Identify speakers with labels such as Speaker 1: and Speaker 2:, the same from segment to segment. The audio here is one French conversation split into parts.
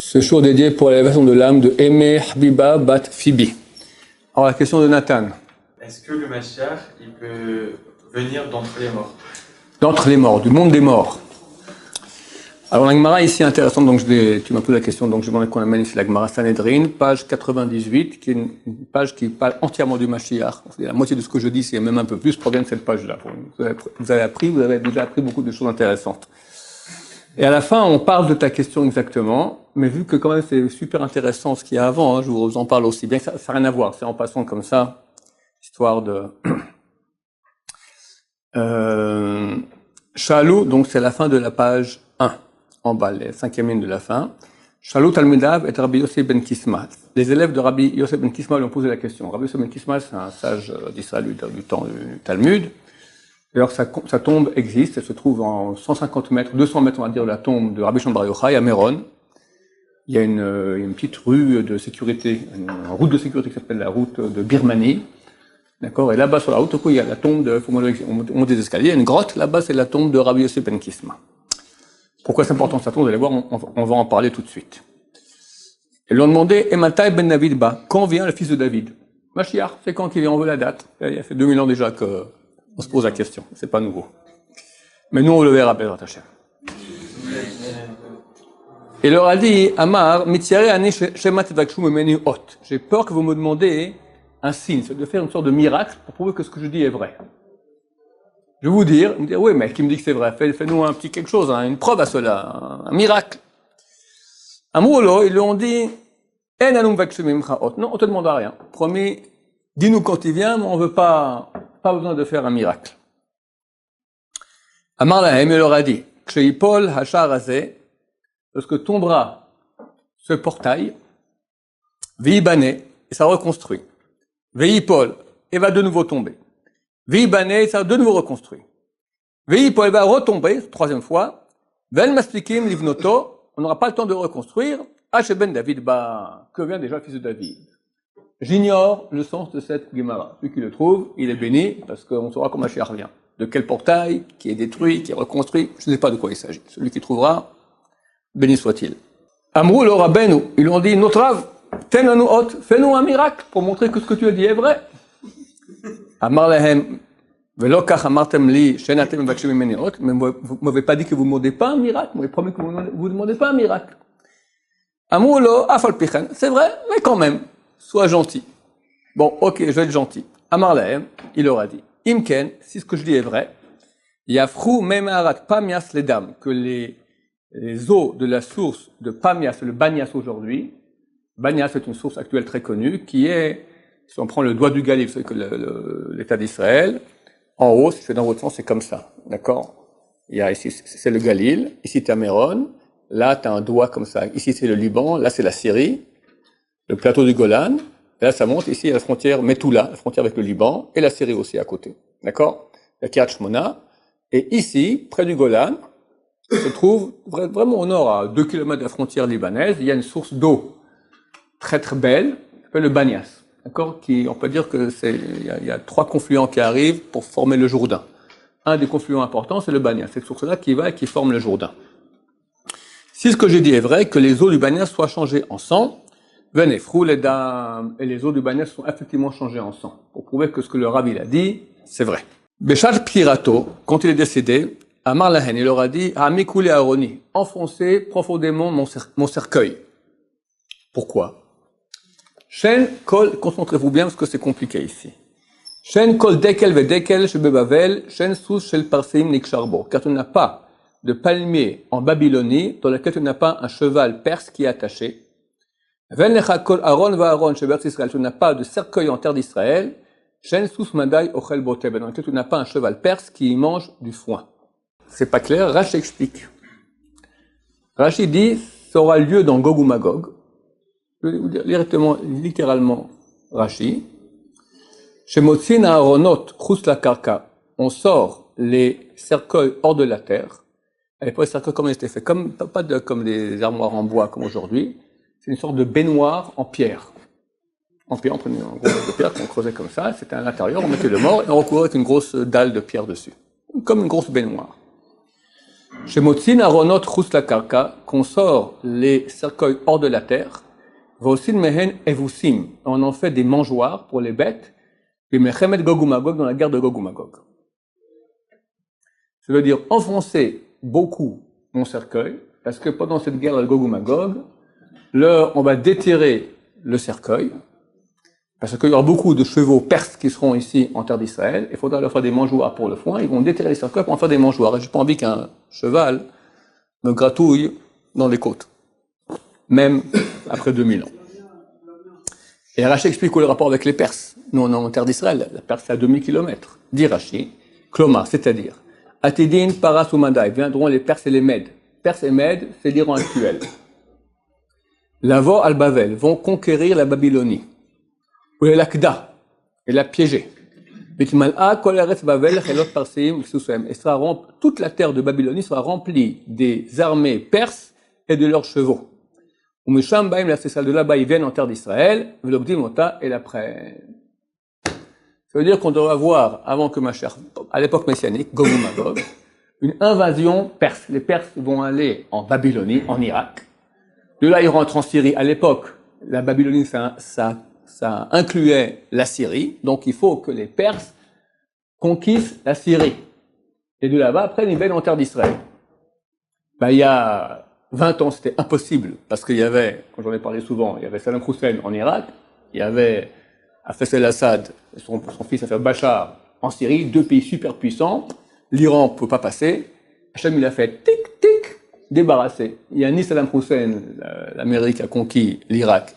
Speaker 1: Ce jour dédié pour l'élévation de l'âme de Aimé Habiba Bat Phoebe. Alors la question de Nathan.
Speaker 2: Est-ce que le Mashiach, il peut venir d'entre les morts?
Speaker 1: D'entre les morts, du monde des morts. Alors la Gemara ici intéressante, donc tu m'as posé la question, donc je demande qu'on amène ici la Gemara Sanhedrin, page 98, qui est une page qui parle entièrement du Mashiach. La moitié de ce que je dis, c'est même un peu plus, provient de cette page-là. Vous avez déjà appris beaucoup de choses intéressantes. Et à la fin, on parle de ta question exactement, mais vu que quand même c'est super intéressant ce qu'il y a avant, je vous en parle aussi bien, ça n'a rien à voir, c'est en passant comme ça, histoire de... Shalou, donc c'est la fin de la page 1, en bas, la 5e ligne de la fin. Shalou Talmidav et Rabbi Yosef ben Kisma. Les élèves de Rabbi Yosef ben Kisma lui ont posé la question. Rabbi Yosef ben Kisma, c'est un sage d'Israël du temps du Talmud. D'ailleurs, sa tombe existe, elle se trouve en 150 mètres, 200 mètres, on va dire, de la tombe de Rabbi Shimon Bar Yochai à Méron. Il y a une petite rue de sécurité, une route de sécurité qui s'appelle la route de Birmanie. D'accord? Et là-bas, sur la route, il y a la tombe de, on monte des escaliers, il y a une grotte, là-bas, c'est la tombe de Rabbi Yosef ben Kisma. Pourquoi c'est important cette tombe? Vous allez voir, on va en parler tout de suite. Ils lui ont demandé, Ematai ben David ba, quand vient le fils de David? Mashiach, c'est quand qu'il vient, on veut la date. Il y a fait 2000 ans déjà on se pose la question, c'est pas nouveau. Mais nous, on le verra, Bezrat Hashem. Il leur a dit, Amar, Mitziare ani shema tevakshum memeni ot. J'ai peur que vous me demandez un signe, c'est de faire une sorte de miracle pour prouver que ce que je dis est vrai. Je vais vous dire, oui, mais qui me dit que c'est vrai, fais-nous un petit quelque chose, une preuve à cela, un miracle. Amoulo, ils lui ont dit, En alum vakshum memcha ot. Non, on te demande rien. Promis, dis-nous quand il vient, mais on veut pas besoin de faire un miracle. Amar lahem, il leur a dit, Ksheipol hashar hazeh, lorsque tombera ce portail, Veibane, et ça reconstruit. Veipol, et va de nouveau tomber. Veibane, et ça va de nouveau reconstruit. Veipol, va retomber, troisième fois. Vel masplikim livnoto, on n'aura pas le temps de reconstruire. Ben David, que vient déjà le fils de David? J'ignore le sens de cette Gemara. Celui qui le trouve, il est béni, parce qu'on saura comment Mashiach revient. De quel portail, qui est détruit, qui est reconstruit, je ne sais pas de quoi il s'agit. Celui qui trouvera, béni soit-il. Amrou le Rabbeinu, ils lui ont dit, notre Rav, fais-nous un miracle pour montrer que ce que tu as dit est vrai. Amar lehem, velo kach amartem li, shenatem vakshim mimeni ot, mais vous m'avez pas dit que vous ne demandez pas un miracle, vous m'avez promis que vous ne demandez pas un miracle. Amrou lo afal pichen, c'est vrai, mais quand même, sois gentil. Bon, ok, je vais être gentil. Amar lehem, il leur a dit, imken, si ce que je dis est vrai, yafrou memarat pamias ledam, que les eaux de la source de Pamias, le Banias aujourd'hui, Banias est une source actuelle très connue, qui est, si on prend le doigt du Galil, vous savez que l'État d'Israël, en haut, si c'est dans votre sens, c'est comme ça, d'accord? Il y a ici, c'est le Galil, ici tu as Méron, là tu as un doigt comme ça, ici c'est le Liban, là c'est la Syrie, le plateau du Golan, et là ça monte, ici il y a la frontière Metula, la frontière avec le Liban, et la Syrie aussi à côté, d'accord? La Kiryat Shmona, et ici, près du Golan, se trouve vraiment au nord, à 2 km de la frontière libanaise, il y a une source d'eau très très belle, qui s'appelle le Banias, d'accord? On peut dire que il y a 3 confluents qui arrivent pour former le Jourdain. Un des confluents importants, c'est le Banias, cette source-là qui va et qui forme le Jourdain. Si ce que j'ai dit est vrai, que les eaux du Banias soient changées en sang, venez, frou les dames, et les eaux du Banias sont effectivement changées en sang, pour prouver que ce que le Rav il a dit, c'est vrai. Béchal Pirato, quand il est décédé, Amar Lahen, il leur a dit, Amikoulé Aroni, enfoncez profondément mon cercueil. Pourquoi? Shen kol, concentrez-vous bien parce que c'est compliqué ici. Shen kol dekel ve dekel shebebavel, shen sous shel parseim niksharbo. Car tu n'as pas de palmier en Babylonie dans lequel tu n'as pas un cheval perse qui est attaché. Ven lecha kol aron va aron sheberetz Israël, tu n'as pas de cercueil en terre d'Israël. Shen sous madai ochel bote, dans lequel tu n'as pas un cheval perse qui mange du foin. C'est pas clair, Rashi explique. Rashi dit, ça aura lieu dans Gog ou Magog. Je vais vous dire directement, littéralement, Rashi. Chez Motzin Aaronot, Chus la Karka, on sort les cercueils hors de la terre. À l'époque, les cercueils, comment ils étaient faits? Comme des armoires en bois, comme aujourd'hui. C'est une sorte de baignoire en pierre. En pierre, on prenait un gros de pierre qu'on creusait comme ça, c'était à l'intérieur, on mettait le mort et on recouvrait avec une grosse dalle de pierre dessus. Comme une grosse baignoire. Chez Motzin Aronot Chus la Karka, qu'on sort les cercueils hors de la terre, Vosin Mehen Evusim, on en fait des mangeoires pour les bêtes, puis Mechemet Gog ou Magog dans la guerre de Gog ou Magog. Je veux dire enfoncer beaucoup mon cercueil, parce que pendant cette guerre de Gog ou Magog, on va déterrer le cercueil, parce qu'il y aura beaucoup de chevaux perses qui seront ici en terre d'Israël, il faudra leur faire des mangeoires pour le foin, ils vont déterrer les cercueils pour en faire des mangeoires. Et j'ai pas envie qu'un cheval me gratouille dans les côtes, même après 2000 ans. Et Rashi explique le rapport avec les Perses. Nous, on est en terre d'Israël, la Perse est à 2000 km. Dit Rashi, Kloma, c'est-à-dire, Atidin, Paras ou Madaï, viendront les Perses et les Mèdes. Perses et Mèdes, c'est l'Iran actuel. Lavo al-Bavel vont conquérir la Babylonie. Ou l'Akda, et la piéger. Et toute la terre de Babylonie sera remplie des armées perses et de leurs chevaux. C'est de là-bas, ils viennent en terre d'Israël, et l'après. Ça veut dire qu'on doit avoir, avant que Mashiach, à l'époque messianique, Gog ou Magog, une invasion perse. Les Perses vont aller en Babylonie, en Irak. De là, ils rentrent en Syrie. À l'époque, la Babylonie, ça incluait la Syrie, donc il faut que les Perses conquissent la Syrie. Et de là-bas, après, ils viennent en terre d'Israël. Il y a 20 ans, c'était impossible, parce qu'il y avait, comme j'en ai parlé souvent, il y avait Saddam Hussein en Irak, il y avait Hafez el-Assad, son fils Bachar en Syrie, deux pays super puissants, l'Iran ne peut pas passer, Hachem il a fait tic, tic, débarrassé. Il y a ni Saddam Hussein, l'Amérique a conquis l'Irak.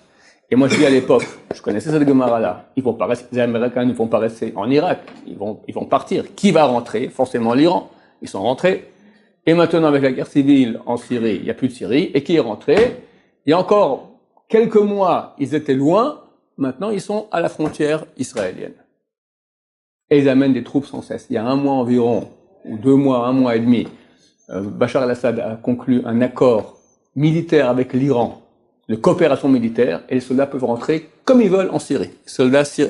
Speaker 1: Et moi, je dis à l'époque, je connaissais cette Gemara-là, ils vont pas rester, les Américains ne vont pas rester en Irak, ils vont partir. Qui va rentrer? Forcément l'Iran. Ils sont rentrés. Et maintenant, avec la guerre civile en Syrie, il n'y a plus de Syrie. Et qui est rentré? Il y a encore quelques mois, ils étaient loin. Maintenant, ils sont à la frontière israélienne. Et ils amènent des troupes sans cesse. Il y a un mois environ, ou 2 mois, 1 mois et demi, Bachar el-Assad a conclu un accord militaire avec l'Iran, de coopération militaire, et les soldats peuvent rentrer comme ils veulent en Syrie.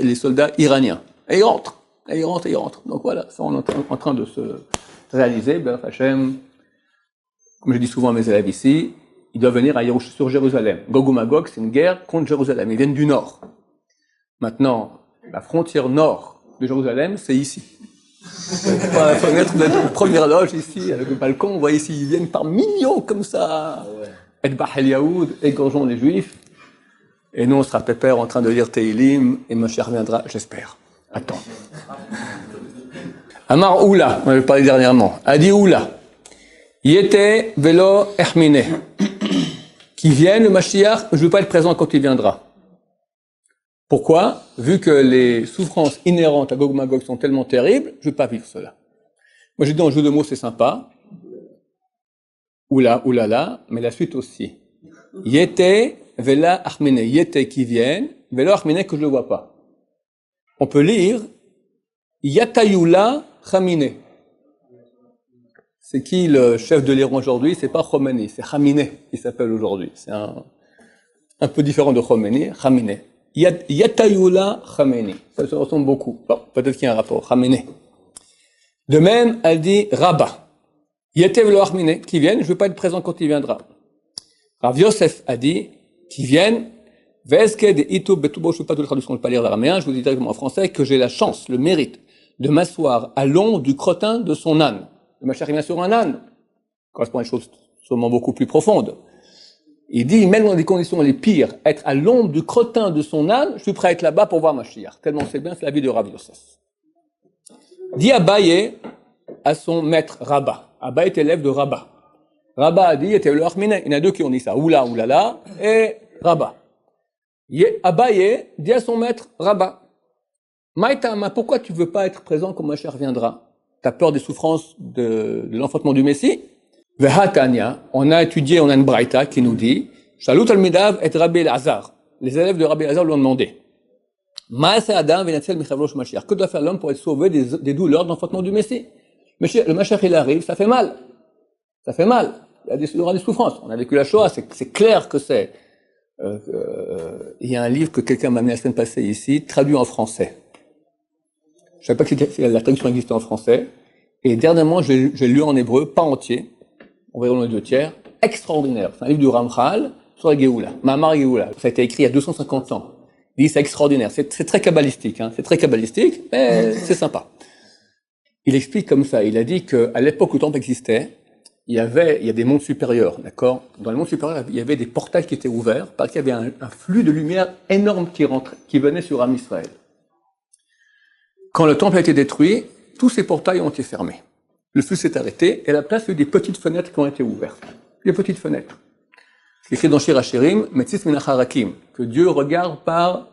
Speaker 1: Les soldats iraniens. Et ils rentrent. Et ils rentrent. Donc voilà, ça on est en train de se réaliser. Ben Hachem, comme je dis souvent à mes élèves ici, ils doivent venir sur Jérusalem. Gog ou Magog, c'est une guerre contre Jérusalem. Ils viennent du nord. Maintenant, la frontière nord de Jérusalem, c'est ici. Par la fenêtre de la première loge ici, avec le balcon, on voit ici, ils viennent par millions comme ça. Edbah el-Yahoud, égorgeons les Juifs. Et nous, on sera pépère en train de lire Teilim, et Mashiach reviendra, j'espère. Attends. Amar Oula, on avait parlé dernièrement. Adi Oula. Yete velo ermine. Qui vienne, le Mashiach, je ne veux pas être présent quand il viendra. Pourquoi? Vu que les souffrances inhérentes à Gog Magog sont tellement terribles, je ne veux pas vivre cela. Moi, j'ai dit en jeu de mots, c'est sympa. Oula, oulala, mais la suite aussi. Yete, vela, achmine. Yete qui viennent, velo, achmine que je ne le vois pas. On peut lire Yatayula, chamine. C'est qui le chef de l'Iran aujourd'hui? C'est pas Khomeini, c'est Khamenei qui s'appelle aujourd'hui. C'est un peu différent de Khomeini, Khamenei. Yatayula Khamenei. Ça se ressemble beaucoup. Bon, peut-être qu'il y a un rapport. Khamenei. De même, elle dit Rabat. Yetev lo Khamenei, qui viennent, je ne veux pas être présent quand il viendra. Rav Yosef a dit, qui viennent, Veske de Itu Betubo, je ne veux pas tout le traduction, je ne peux pas lire l'araméen, je vous dis directement en français, que j'ai la chance, le mérite, de m'asseoir à l'ombre du crottin de son âne. Le Mashiach vient sur un âne. Correspond à une chose sûrement beaucoup plus profonde. Il dit, même dans des conditions les pires, être à l'ombre du crottin de son âne, je suis prêt à être là-bas pour voir Mashiach. Tellement c'est bien, c'est la vie de Rav Yosef. Dit Abaye à son maître Rabba. Abaye est élève de Rabba. Rabba a dit, il y en a deux qui ont dit ça, oula, oulala, et Rabba. Abaye dit à son maître Rabba. Maïtama, pourquoi tu veux pas être présent quand Mashiach viendra? T'as peur des souffrances de l'enfantement du Messie? Vehatania, on a étudié, on a une braïta qui nous dit, Shalut al-Midav et Rabbi el-Azar. Les élèves de Rabbi el-Azar lui ont demandé, Ma'aseh Adam v'natzel michavlosh Mashiach. Que doit faire l'homme pour être sauvé des douleurs d'enfantement du Messie? Le Mashiach, il arrive, ça fait mal. Ça fait mal. Il y aura des souffrances. On a vécu la Shoah, c'est clair que c'est. Il y a un livre que quelqu'un m'a amené la semaine passée ici, traduit en français. Je ne savais pas que la traduction existait en français. Et dernièrement, j'ai lu en hébreu, pas entier. environ les 2/3, extraordinaire. C'est un livre du Ramchal sur la Géoula, Mahamar Géoula. Ça a été écrit il y a 250 ans. Il dit c'est extraordinaire, c'est très kabbalistique, hein. C'est très kabbalistique, mais c'est sympa. Il explique comme ça, il a dit qu'à l'époque où le temple existait, il y a des mondes supérieurs, d'accord? Dans les mondes supérieurs, il y avait des portails qui étaient ouverts, parce qu'il y avait un flux de lumière énorme qui venait sur Am Israël. Quand le temple a été détruit, tous ces portails ont été fermés. Le flux s'est arrêté, et à la place, il y a eu des petites fenêtres qui ont été ouvertes. Des petites fenêtres. C'est écrit dans Shir HaShirim, Metzis Minacharakim, que Dieu regarde par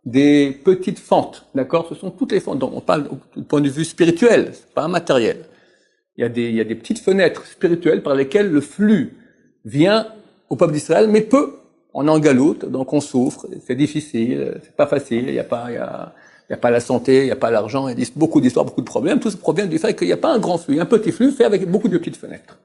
Speaker 1: des petites fentes, d'accord? Ce sont toutes les fentes, donc on parle du point de vue spirituel, c'est pas matériel. Il y a des petites fenêtres spirituelles par lesquelles le flux vient au peuple d'Israël, mais peu. On est en galoute, donc on souffre, c'est difficile, c'est pas facile, il y a pas la santé, il y a pas l'argent, il y a beaucoup d'histoires, beaucoup de problèmes. Tout ça provient du fait qu'il n'y a pas un grand flux, un petit flux fait avec beaucoup de petites fenêtres.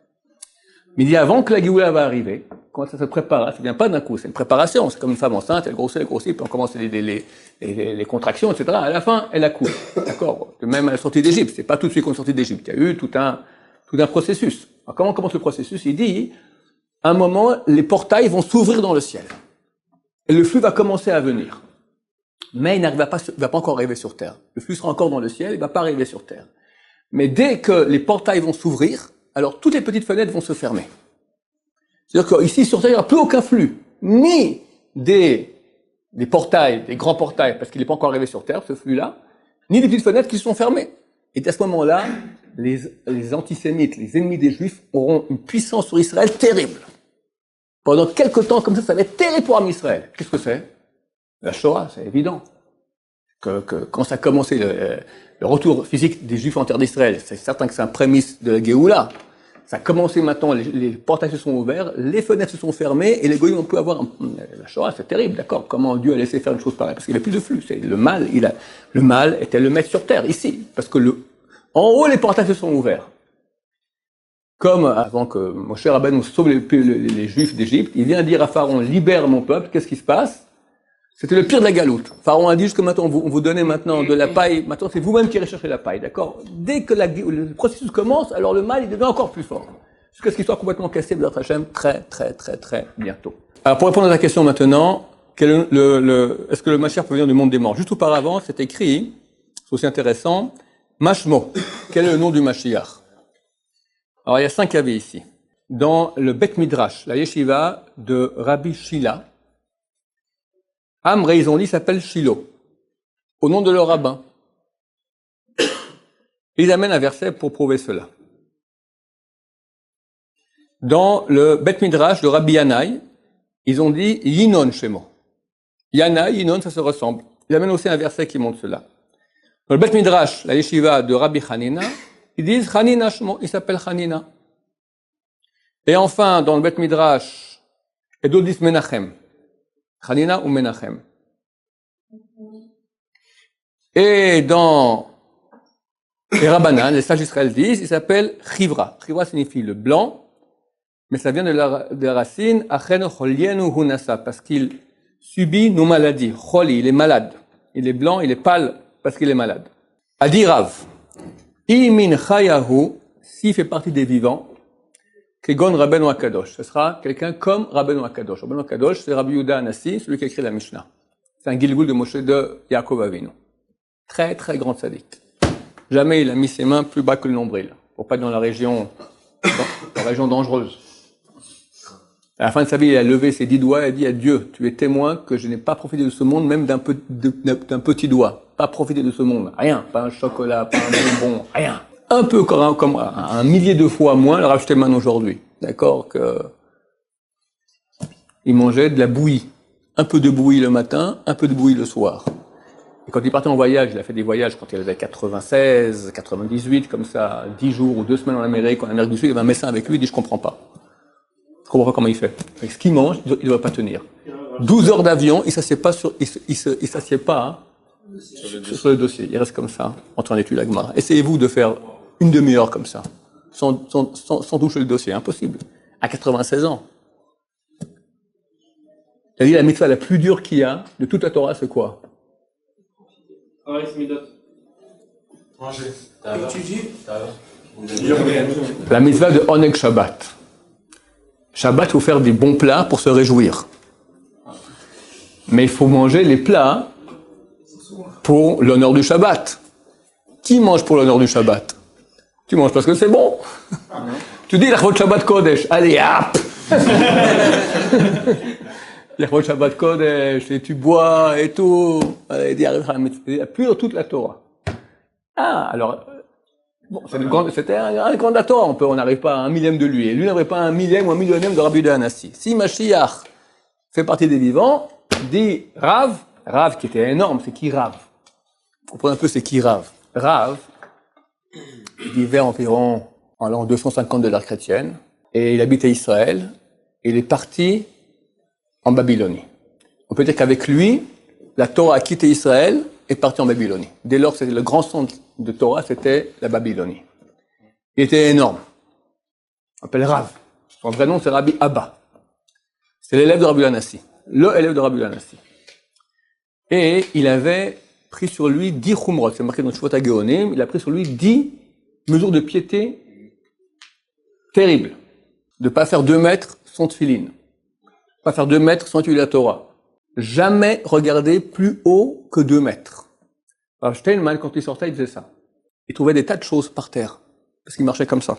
Speaker 1: Mais il dit avant que la Géoula va arriver, quand ça se prépare, ça vient pas d'un coup, c'est une préparation, c'est comme une femme enceinte, elle grossit, puis on commence les contractions, etc. À la fin, elle accouche, d'accord? Même à la sortie d'Égypte, c'est pas tout de suite qu'on est sorti d'Égypte, il y a eu tout un processus. Alors comment commence le processus? Il dit, à un moment, les portails vont s'ouvrir dans le ciel. Et le flux va commencer à venir. Mais il va pas encore arriver sur terre. Le flux sera encore dans le ciel, il va pas arriver sur terre. Mais dès que les portails vont s'ouvrir, alors toutes les petites fenêtres vont se fermer. C'est-à-dire qu'ici, sur terre, il n'y aura plus aucun flux. Ni des portails, des grands portails, parce qu'il n'est pas encore arrivé sur terre, ce flux-là, ni des petites fenêtres qui sont fermées. Et à ce moment-là, les antisémites, les ennemis des Juifs, auront une puissance sur Israël terrible. Pendant quelques temps, comme ça va être terrible pour Israël. Qu'est-ce que c'est? La Shoah, c'est évident. Quand ça a commencé, le retour physique des Juifs en terre d'Israël, c'est certain que c'est un prémisse de la Géoula. Ça a commencé maintenant, les portails se sont ouverts, les fenêtres se sont fermées, et les goyim ont pu avoir la Shoah, c'est terrible, d'accord? Comment Dieu a laissé faire une chose pareille? Parce qu'il n'y avait plus de flux. Le mal était le mettre sur terre, ici. Parce que en haut, les portails se sont ouverts. Comme avant que Moshe Rabbeinu sauve les Juifs d'Égypte, il vient dire à Pharaon, libère mon peuple, qu'est-ce qui se passe? C'était le pire de la galoute. Pharaon a dit jusque maintenant, on vous donnait maintenant de la paille, maintenant c'est vous-même qui recherchez la paille, d'accord? Dès que le processus commence, alors le mal, il devient encore plus fort. Jusqu'à ce qu'il soit complètement cassé, B'ezrat Hashem, très bientôt. Alors, pour répondre à ta question maintenant, est-ce que le Mashiach peut venir du monde des morts? Juste auparavant, c'est écrit, c'est aussi intéressant, Mashmo. Quel est le nom du Mashiach? Alors, il y a 5 avis ici. Dans le Bet Midrash, la yeshiva de Rabbi Shila, Am Reizonli s'appelle Shilo, au nom de leur rabbin. Ils amènent un verset pour prouver cela. Dans le Bet Midrash de Rabbi Yanaï, ils ont dit Yinon Shemo. Yanaï, Yinon, ça se ressemble. Ils amènent aussi un verset qui montre cela. Dans le Bet Midrash, la yeshiva de Rabbi Hanina, ils disent Hanina Shemo, il s'appelle Hanina. Et enfin, dans le Bet Midrash, et d'autres disent Menachem. Hanina ou Menachem. Et dans les Rabbanan, les sages d'Israël disent, il s'appelle Chivra. Chivra signifie le blanc, mais ça vient de la racine Achen Cholienu Hunasa, parce qu'il subit nos maladies. Choli, il est malade. Il est blanc, il est pâle, parce qu'il est malade. Adirav. Imin Chayahu, s'il fait partie des vivants, Kegon Rabbeinu Akadosh. Ce sera quelqu'un comme Rabbeinu Akadosh. Rabbeinu Akadosh, c'est Rabbi Yehuda Anassi, celui qui a écrit la Mishnah. C'est un Gilgul de Moshe de Yaakov Avinu. Très grand sadique. Jamais il a mis ses mains plus bas que le nombril, pour pas être dans la région dangereuse. À la fin de sa vie, il a levé ses 10 doigts et a dit à Dieu, tu es témoin que je n'ai pas profité de ce monde, même d'un petit doigt. Pas profité de ce monde. Rien. Pas un chocolat, pas un bonbon, rien. Un peu comme un millier de fois moins le Rav Shteman aujourd'hui. D'accord? Il mangeait de la bouillie. Un peu de bouillie le matin, un peu de bouillie le soir. Et quand il partait en voyage, il a fait des voyages quand il avait 96, 98, comme ça, 10 jours ou 2 semaines en Amérique du Sud, il y avait un médecin avec lui, il dit, je comprends pas. Je comprends pas comment il fait. Avec ce qu'il mange, il ne devrait pas tenir. 12 heures d'avion, il s'assied pas sur le dossier. Il reste comme ça, en train d'étudier la Gemara. Essayez-vous de faire une demi-heure comme ça, sans toucher le dossier. Impossible. À 96 ans. Il a dit la mitzvah la plus dure qu'il y a de toute la Torah, c'est quoi?
Speaker 2: Manger.
Speaker 1: La mitzvah de Oneg Shabbat. Shabbat, il faut faire des bons plats pour se réjouir. Mais il faut manger les plats pour l'honneur du Shabbat. Qui mange pour l'honneur du Shabbat? Tu manges parce que c'est bon. Tu dis, l'achvot Shabbat Kodesh. Allez, hop! L'achvot Shabbat Kodesh, et tu bois et tout. Il y a plus dans toute la Torah. Ah, alors, bon, c'était un grand de la Torah. On n'arrive pas à un millième de lui. Et lui n'arrive pas à un millième ou un millionième de Rabbi Yehuda Hanassi. Si Mashiach fait partie des vivants, dit Rav qui était énorme, c'est qui Rav? Vous comprenez un peu, c'est qui Rav? Rav vivait environ en l'an 250 de l'ère chrétienne, et il habitait Israël, et il est parti en Babylonie. On peut dire qu'avec lui, la Torah a quitté Israël et est partie en Babylonie. Dès lors, c'était le grand centre de Torah, c'était la Babylonie. Il était énorme. On l'appelle Rav. Son vrai nom, c'est Rabbi Abba. C'est l'élève de Rabbi Hanassi. Le élève de Rabbi Hanassi. Et il avait pris sur lui 10 chumrot, c'est marqué dans Shuvot HaGeonim, il a pris sur lui 10 mesures de piété terribles. De ne pas faire 2 mètres sans tefilin. Pas faire 2 mètres sans étudier la Torah. Jamais regarder plus haut que 2 mètres. Alors Steinman, quand il sortait, il faisait ça. Il trouvait des tas de choses par terre. Parce qu'il marchait comme ça.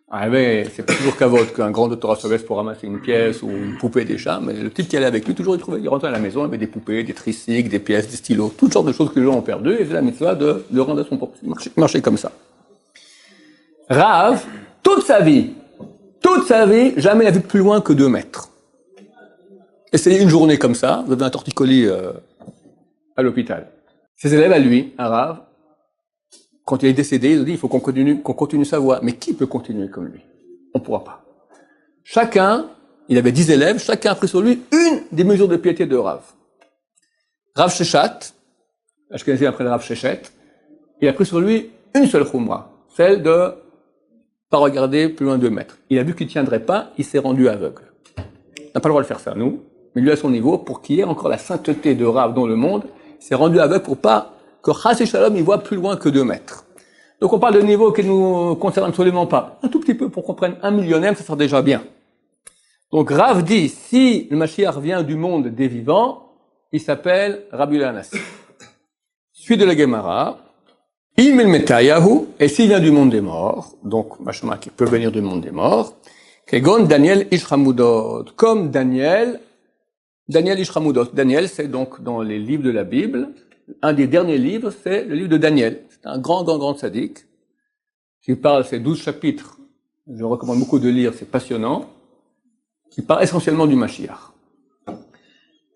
Speaker 1: Ah, mais c'est pas toujours kavod qu'un grand de Torah se laisse pour ramasser une pièce ou une poupée des chats, mais le type qui allait avec lui, toujours il rentrait à la maison, il avait des poupées, des tricycles, des pièces, des stylos, toutes sortes de choses que les gens ont perdues, et il faisait la mitzvah de rendre à son propre. Marcher comme ça. Rav, toute sa vie, jamais il a vu plus loin que 2 mètres. Essayez une journée comme ça, vous avez un torticolis à l'hôpital. Ses élèves à lui, à Rav, quand il est décédé, ils ont dit il faut qu'on continue sa voie. Mais qui peut continuer comme lui? On ne pourra pas. Chacun, il avait 10 élèves, chacun a pris sur lui une des mesures de piété de Rav. Rav Sheshat, je connaissais après le Rav Sheshet, il a pris sur lui une seule chumra, celle de pas regarder plus loin de 2 mètres. Il a vu qu'il ne tiendrait pas, il s'est rendu aveugle. On n'a pas le droit de faire ça, nous, mais lui à son niveau, pour qu'il y ait encore la sainteté de Rav dans le monde, il s'est rendu aveugle pour pas que Chas et Shalom, il voit plus loin que 2 mètres. Donc on parle de niveau qui ne nous concerne absolument pas. Un tout petit peu pour qu'on prenne 1 millionième, ça sera déjà bien. Donc Rav dit, si le Mashiach vient du monde des vivants, il s'appelle Rabbi Yehuda Hanassi. Suite de la Gemara, il Metayahu, et s'il vient du monde des morts, donc Mashma qui peut venir du monde des morts, Kegon Daniel Ishramudot, comme Daniel Ishramudot. Daniel, c'est donc dans les livres de la Bible, un des derniers livres, c'est le livre de Daniel. C'est un grand tzaddik, qui parle, c'est 12 chapitres. Je recommande beaucoup de lire, c'est passionnant, qui parle essentiellement du Mashiach.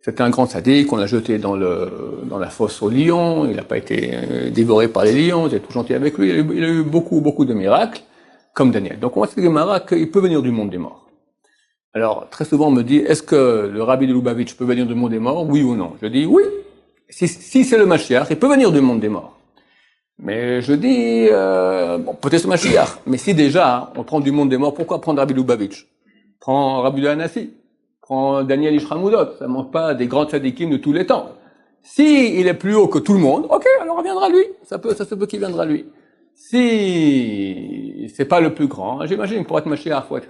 Speaker 1: C'était un grand tzaddik, on l'a jeté dans la fosse aux lions, il n'a pas été dévoré par les lions, il était tout gentil avec lui, il a eu beaucoup de miracles, comme Daniel. Donc on voit cette Gemara qu'il peut venir du monde des morts. Alors, très souvent on me dit, est-ce que le rabbi de Lubavitch peut venir du monde des morts, oui ou non? Je dis oui. Si c'est le Mashiach, il peut venir du monde des morts. Mais je dis, bon, peut-être le Mashiach. Mais si déjà, on prend du monde des morts, pourquoi prendre Rabbi Lubavitch? Prends Rabbi Yehuda Hanassi. Prends Daniel Ishramudot. Ça ne manque pas des grands tzadikim de tous les temps. Si il est plus haut que tout le monde, ok, alors on viendra lui. Ça se peut qu'il viendra lui. Si c'est pas le plus grand, j'imagine, pour être Mashiach, il faut être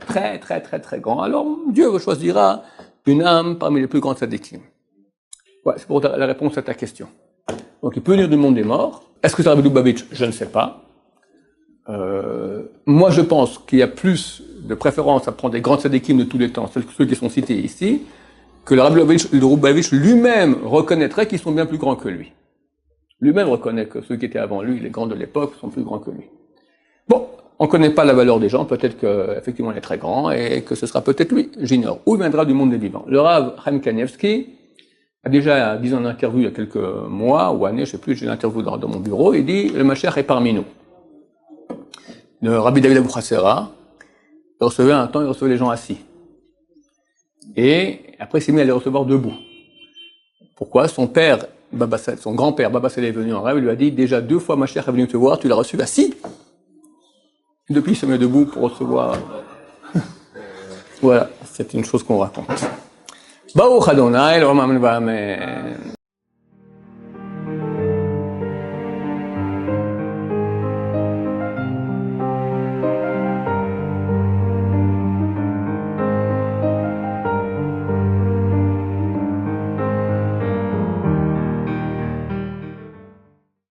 Speaker 1: très grand. Alors, Dieu choisira une âme parmi les plus grands tzadikim. Ouais, c'est pour la réponse à ta question. Donc, il peut venir du monde des morts. Est-ce que c'est Rabbi Lubavitch? Je ne sais pas. Moi, je pense qu'il y a plus de préférence à prendre des grands tzadikim de tous les temps, ceux qui sont cités ici, que le Rabbi Lubavitch lui-même reconnaîtrait qu'ils sont bien plus grands que lui. Lui-même reconnaît que ceux qui étaient avant lui, les grands de l'époque, sont plus grands que lui. Bon, on ne connaît pas la valeur des gens, peut-être qu'effectivement il est très grand, et que ce sera peut-être lui, j'ignore. Où il viendra du monde des vivants? Le Rav Chaim Kanievski a déjà dit en interview il y a quelques mois ou années, je ne sais plus, j'ai l'interview dans mon bureau, il dit, le Mashiach est parmi nous. Le Rabbi David Abuchassera, il recevait les gens assis. Et après, il s'est mis à les recevoir debout. Pourquoi? Son grand-père, Baba Saleh, est venu en rêve, il lui a dit, déjà 2 fois Mashiach est venu te voir, tu l'as reçu assis. Et depuis, il se met debout pour recevoir. Voilà, c'est une chose qu'on raconte. Baruch Adonai, l'Olam Amen.